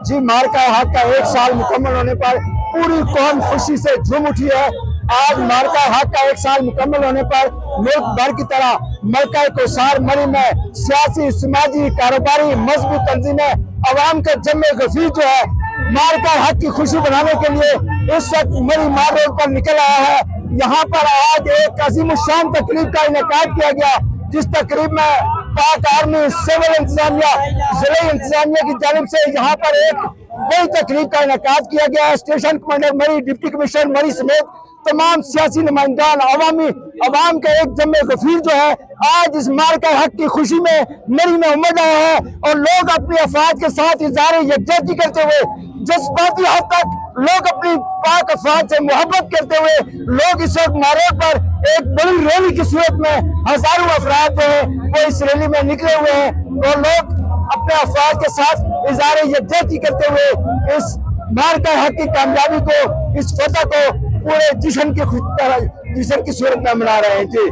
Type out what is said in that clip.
جی مارکا حق کا 1 سال مکمل ہونے پر پوری قوم خوشی سے جھوم اٹھی ہے۔ آج مارکا حق کا 1 سال مکمل ہونے پر ملک بھر کی طرح ملکہ کوثر مری میں سیاسی، سماجی، کاروباری، مذہبی تنظیمیں، عوام کا جمع غفیر جو ہے مارکا حق کی خوشی بنانے کے لیے اس وقت مری مار روڈ پر نکل آیا ہے۔ یہاں پر آج ایک عظیم الشان تقریب کا انعقاد کیا گیا، جس تقریب میں پاک آرمی، سول انتظامیہ، ضلعی انتظامیہ کی جانب سے یہاں پر ایک بڑی تقریب کا انعقاد کیا گیا ہے۔ اسٹیشن کمانڈر مری، ڈپٹی کمشنر مری سمیت تمام سیاسی نمائندگان، عوام کا ایک جمع غفیر جو ہے آج اس مارکہ حق کی خوشی میں مری میں امڈ آیا ہے، اور لوگ اپنی افراد کے ساتھ اظہار یکجہتی کرتے ہوئے جذباتی حد تک لوگ اپنی پاک افراد سے محبت کرتے ہوئے لوگ اس وقت مارے پر ایک بڑی ریلی کی صورت میں ہزاروں افراد جو ہیں وہ اس ریلی میں نکلے ہوئے ہیں، اور لوگ اپنے افراد کے ساتھ اظہار یکجہتی کرتے ہوئے اس مارکہ حق کی کامیابی کو، اس فتح کو پورے جشن کی صورت میں منا رہے ہیں۔ جی